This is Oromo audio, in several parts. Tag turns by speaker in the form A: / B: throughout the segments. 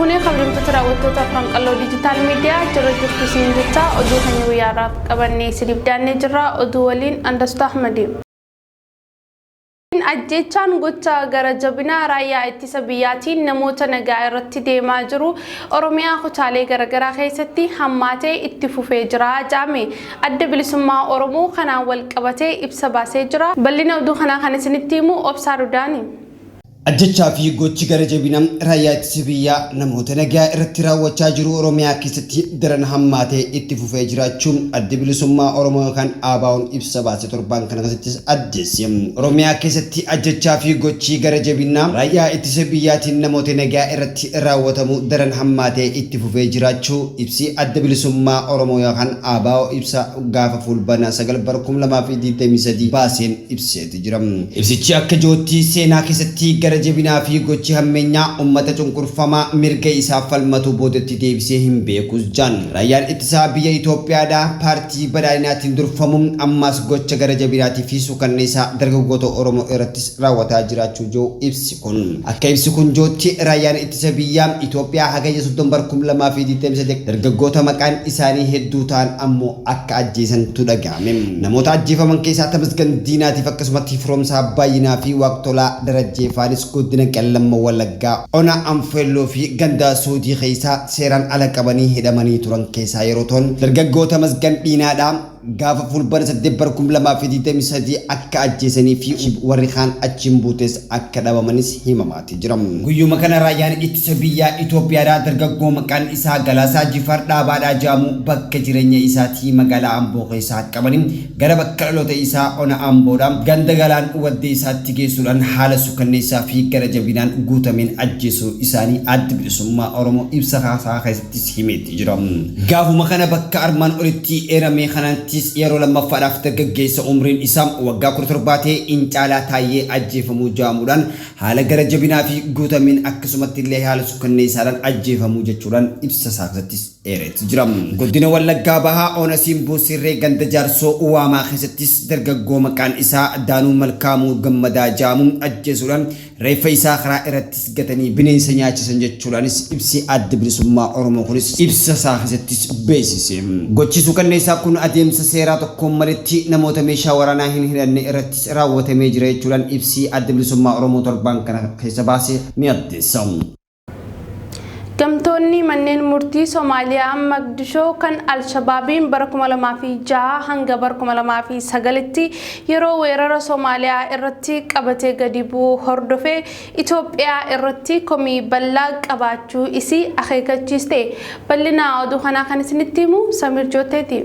A: فوني خبرين تترى وتوتا فرنقلو ديجيتال ميديا جرى جفتو سينجتا أدو هنيو ياراب قبرني سليب داني جرى أدو ولين أندستو أحمدي ajjechaan gocha gara jabina raayyaa ittisa biyyaatiin namoota nagaa irratti deemaa jiru Oromiyaa kutaalee garagaraa keessatti hammaatee itti fufee jira jedhame adda bilisummaa Oromoo kanaan wal qabatee ibsa baasee jira bal'ina oduu kanaa kan isinitti himu Obsaa Dudaani.
B: Ajjechaa fi gochi gara jabina raayyaa ittisa biyyaa namoota nagaa irratti raawwachaa jiru Oromiyaa keessatti daran hammaatee itti fufee jiraachuun adda bilisummaa Oromoo kan ABO'n ibsa baasee torban kana keessatti addeesse. Oromiyaa keessatti ajjechaa fi gochi gara jabina raayyaa ittisa biyyaatiin namoota nagaa irratti raawwatamu daran hammaatee itti fufee jiraachuu ibsi adda bilisummaa Oromoo kan ABO ibsa gaafa fulbaana 9/2023 baaseen ibseeti jira. Ibsichi akka jootti seenaa keessatti gara jabinaa fi gochi hammeenyaa ummata cunqurfamaa mirga isaa falmatu boodatti deebisee hin beekus jaan raayyaan ittisaa biyya Itoophiyaadhaa paartii badhaadhinaatiin durfamuun ammas gocha gara jabinaatii fi suukanneessaa dargaggoota Oromoo irratti raawwataa jiraachuu joo ibsi kun akka ibsi kun jootti raayyaan ittisa biyyaa Itoophiyaa hagayya 30/2023 dargaggoota maqaan isaanii hedduu ta'an ammoo akka ajjeesantu dhagahame. Namoota ajjeefaman keessaa Tamasgan Diinaatiif akkasumatti Firoomsaa Baay'inaa fi Waaqtolaa Darajjee faanis godina Qellama Wallaggaa ona Anfelloo fi ganda Suudii keessaa seeraan ala qabanii hidhamanii turan keessaa yeroo ta'an dargaggoota Tamasgan Diinaadhaa gaafa fulbaana 8/2023 akka ajjeesanii fi warri kaan achiin buutes akka dhabamanis himamaati jira. Guyyuma kana raayyaan ittisa biyyaa Itoophiyaadhaa dargaggoo maqaan isaa Galaasaa Jifar Dhaabaadhaa jedhamu bakka jireenya isaatii magaalaa Amboo keessaa qabanii gara bakka dhaloota isaa ona Amboodhaa ganda galaan waddee isaatti geessuudhaan haala suukanneessaa fi gara jabinaan guutameen ajjeesuu isaanii adda bilisummaa Oromoo ibsa haasaa keessatti himeeti jira. Gaafuma kana bakka armaan olitti eerame kanatti yeroo lammaffaadhaaf dargaggeessa umriin isaa waggaa 17 ta'e Incaalaa Taayyee ajjeefamuu jedhamuudhaan haala gara jabinaa fi guutameen akkasumatti illee haala suukanneessaadhaan ajjeefamuu jechuudhaan ibsa isaa keessatti eereeti jira. Godina Wallaggaa Bahaa Ona Simboo Sirree ganda Jaarsoo Uwaamaa keessattis dargaggoo maqaan isaa Daanuu Malkaamuu Gammadaa jedhamuun ajjeesuudhaan reeffa isaa karaa irrattis gatanii bineensa nyaachisan jechuudhaanis ibsi adda bilisummaa Oromoo kunis ibsa isaa keessatti beeksise. Gochi suukanneessaa kun adeemsa seeraa tokkoon malitti namoota meeshaa waraanaa hin hidhanne irratti raawwatamee jira jechuudhaan ibsi adda bilisummaa Oromoo torban kana keessa baasee ni addeessa.
A: Gamtoonni manneen murtii Soomaaliyaa Magdishoo kan Al-Shabaabiin bara 2006 hanga bara 2009tti yeroo weerara Soomaaliyaa irratti qabatee gadi bu'uu hordofee Itoophiyaa irratti komii bal'aa qabaachuu isii akeekachiiste. Bal'ina oduu kanaa kan isinitti himu Samir Jooteeti.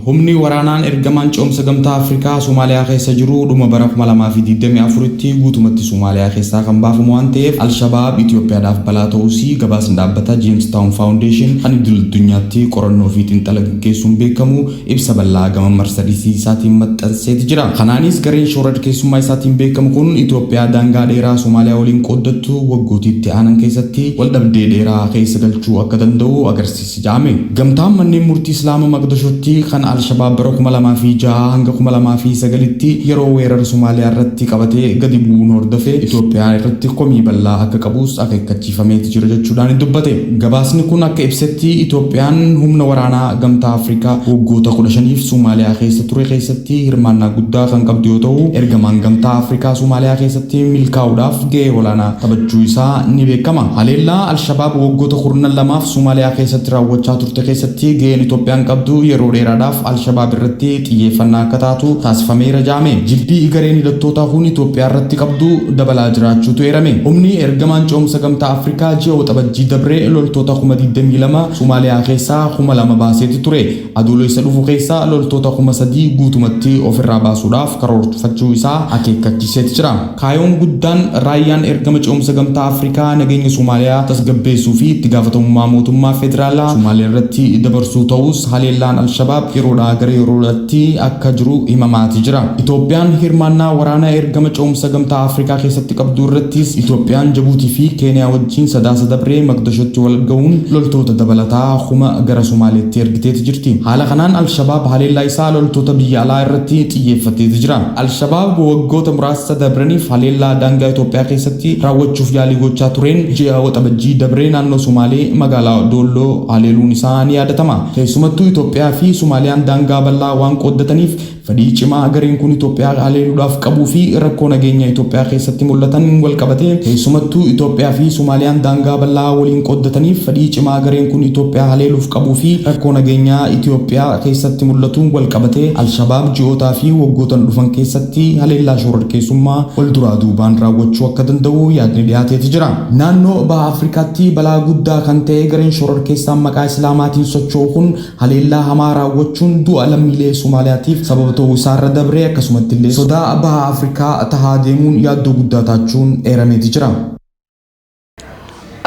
C: Humni waraanaan ergamaan coomsa gamtaa Afrikaa Soomaaliyaa keessa jiru dhuma bara 2024tti guutumatti Soomaaliyaa keessaa kan baafamu waan ta'eef Al-Shabaab Itoophiyaadhaaf balaa ta'uusii gabaasni dhaabbata Jamestown Foundation kan idil addunyaatti qorannoo fi xiinxala gaggeessuun beekamu ibsa bal'aa gama marsariitii isaatiin maxxanseeti jira. Kanaanis gareen shoora keessummaa isaatiin beekamu kun Itoophiyaa daangaa dheeraa Soomaaliyaa waliin qooddattu waggootiitti aanan keessatti waldhabdee dheeraa keessa galchuu akka danda'u agarsiisa jedhame. Gamtaan manneen murtii Islaama Maqdishootti kan Al-Shabaab bara 2006 hanga 2009tti yeroo weerara Soomaaliyaa irratti qabatee gadi bu'uun hordofee Itoophiyaa irratti komii bal'aa akka qabus akeekkachiifameeti jira jechuudhaan dubbate. Gabaasni kun akka ibsetti Itoophiyaan humna waraanaa gamtaa Afrikaa waggoota 15f Soomaaliyaa keessa ture keessatti hirmaannaa guddaa kan qabdu yoo ta'u ergamaan gamtaa Afrikaa Soomaaliyaa keessatti milkaa'uudhaaf gahee olaanaa taphachuu isaa ni beekama. Haleellaa Al-Shabaab waggoota 12f Soomaaliyaa keessatti raawwachaa turte keessatti gaheen Itoophiyaan qabdu yeroo dheeraadhaaf Al-Shabaab irratti xiyyeeffannaa akka taatu taasifameera jedhame. Jibbii gareen hidhattootaa kun Itoophiyaa irratti qabdu dabalaa jiraachuutu eerame. Humni ergamaan coomsa gamtaa Afrikaa ji'a waxabajjii dabree loltoota 22,000 Soomaaliyaa keessaa 2,000 baaseeti ture. Adoolessa dhufu keessaa loltoota 3,000 guutumatti ofirraa baasuudhaaf karoorfachuu isaa akeekkachiiseeti jira. Kaayoon guddaan raayyaan ergama coomsa gamtaa Afrikaa nageenya Soomaaliyaa tasgabbeessuu fi itti gaafatamummaa mootummaa federaalaa Soomaaliyaa irratti dabarsuu ta'us haleellaan Al-Shabaab yeroo yeroodhaa gara yeroodhaatti akka jiru himamaati jira. Itoophiyaan hirmaannaa waraanaa ergama ce'umsa gamtaa Afrikaa keessatti qabdu irrattis Itoophiyaan Jibuutii fi Keeniyaa wajjin sadaasa dabree Maqdishootti wal ga'uun loltoota dabalataa kuma gara Somaaliyaatti ergiteeti jirti. Haala kanaan Al-Shabaab haleellaa isaa loltoota biyya alaa irratti xiyyeeffateeti jira. Al-Shabaab waggoota muraasa dabraniif haleellaa daangaa Itoophiyaa keessatti raawwachuuf yaalii gochaa tureen ji'a waxabajjii dabree naannoo Somaalee magaalaa Dolloo haleeluun isaa ni yaadatama. Keessumattuu Itoophiyaa fi Somaaliyaan daangaa bal'aa waan qooddataniif fedhii cimaa gareen kun Itoophiyaa haleeluudhaaf qabuu fi rakkoo nageenya Itoophiyaa keessatti mul'atan wal qabate. Keessumattuu Itoophiyaa fi Somaaliyaan daangaa bal'aa waliin qooddataniif fedhii cimaa gareen kun Itoophiyaa haleeluuf qabuu fi rakkoo nageenya Itoophiyaa keessatti mul'atuun wal qabate Al-Shabaab ji'ootaa fi waggootan dhufan keessatti haleellaa shororkeessummaa wal duraa duubaan raawwachuu akka danda'u yaadni dhiyaateeti jira. Naannoo baha Afrikaatti balaa guddaa kan ta'e gareen shororkeessaan maqaa Islaamaatiin socho'u kun haleellaa hamaa raawwachuun du'a lammiilee Somaaliyaatiif sababa ta'uu isaarra dabree akkasumatti illee sodaa baha Afrikaa tahaa deemuun yaaddoo guddaa taachuun eerameeti jira.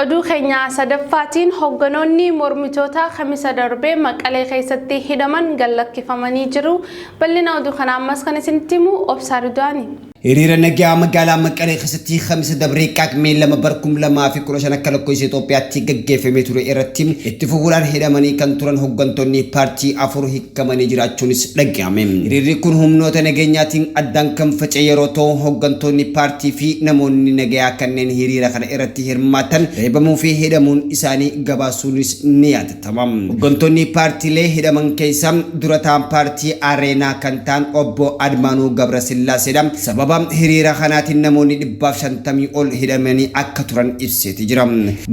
A: Oduu keenya sadaffaatiin hogganoonni mormitoota Khamisa darbee Maqalee keessatti hidhaman gallakkifamanii jiru. Bal'ina oduu kanaa ammas kan isinitti himu Obsaa Ridaani.
B: hiriira nagaa magaalaa Maqalee keessatti Khamisa dabree qaaqmee lama barkum lamaa fi 15 akka lakkoofsa Itoophiyaatti gaggeeffamee ture irratti itti fufuudhaan hidhamanii kan turan hooggantoonni paartii afur hiikamanii jiraachuunis dhaga'ame. Hiriirri kun humnoota nageenyaatiin addaan kan faca'e yeroo ta'u hooggantoonni paartii fi namoonni nagaa kanneen hiriira kana irratti hirmaatan reebamuu fi hidhamuun isaanii gabaasuunis ni yaadatama. Hooggantoonni paartiilee hidhaman keessaa durataan paartii Areenaa kan ta'an obbo Admaanuu Gabrasillaaseedha. Sababa hiriira kanaatiin namoonni 150 ol hidhamanii akka turan ibseeti jira.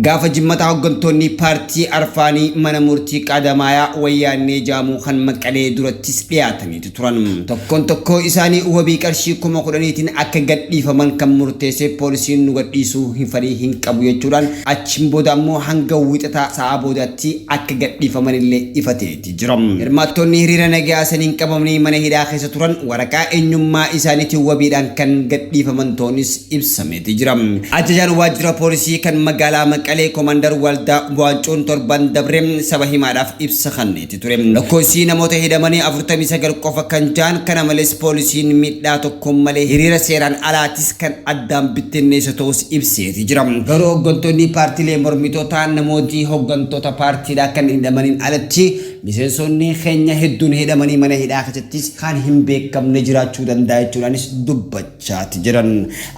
B: Gaafa jimmata hooggantoonni paartii arfaanii mana murtii qaadamaayaa wayyaannee jaamuu kan Maqalee durattis dhiyaatanii turan. Tokkoon tokkoo isaanii wabii qarshii 10,000tiin akka gadhiifaman kan murteesse poolisiin nu gadhiisuu hin qabu jechuudhaan achiin booda ammoo hanga wixataa sa'a boodaatti akka gadhiifaman illee ifateeti jira. Hirmaattonni hiriira nagaa saniin qabamanii mana hidhaa keessa turan waraqaa eenyummaa isaaniitiin wabiidhaan kan gadhiifaman ta'uunis ibsameeti jira. Ajajaan waajjira poolisii kan magaalaa Maqalee Koomandar Waldaa Bu'aacuun torban dabree saba himaadhaaf ibsa kenneeti ture. Lakkoofsi namoota hidhamanii 49 qofa kan jiran kana malees poolisiin miidhaa tokko malee hiriira seeraan alaatis kan addaan bittinneessa ta'us ibseeti jira. Garuu hooggantoonni paartiilee mormitootaa namooti hooggantoota paartiidhaa kan hidhamaniin alatti miseensonni keenya hedduun hidhamanii mana hidhaa keessattis kan hin beekamne jiraachuu danda'a jechuudhaanis dubbachaati jiran.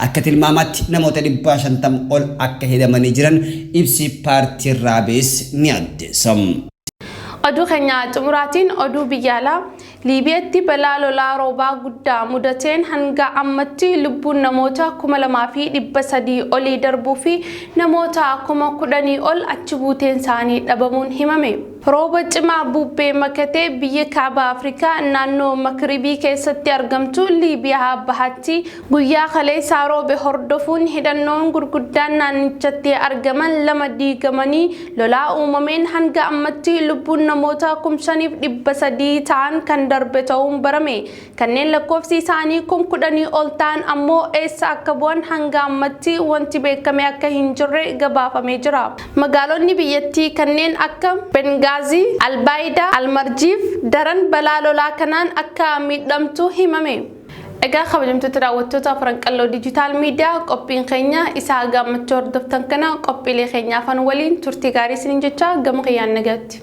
B: Akka tilmaamaatti namoota 150 ol akka hidhamanii jiran ibsi paartii Raabees ni addeessa.
A: Oduu keenya xumuraatiin oduu biyya alaa Liibiyaatti balaa lolaa roobaa guddaa mudateen hanga ammatti lubbuun namoota 2,300 olii darbuu fi namoota 10,000 ol achi buuteen isaanii dhabamuun himame. Rooba cimaa bubbee makatee biyya kaaba Afrikaa naannoo Makribii keessatti argamtu Liibiyaa bahaatti guyyaa kaleessaa roobe hordofuun hidhannoon gurguddaan naannichatti argaman lama diigamanii lolaa uumameen hanga ammatti lubbuun namoota 5,300 ta'an kan darbe ta'uun barame. Kanneen lakkoofsi isaanii 10,000 ol ta'an ammoo eessa akka bu'an hanga ammatti wanti beekame akka hin jirre gabaafamee jira. Magaalonni biyyattii kanneen akka Bengaazi, Albaida, Almarjiif daran balaa lolaa kanaan akka miidhamtu himame. Egaa kabajamtoota daawwattoota Faranqalloo Digital Media qophiin keenya isaa gammachuu hordoftan kana qophiilee keenya afaan waliin turtii gaarii isiniin jechaa gama kiyyaan nagaatti.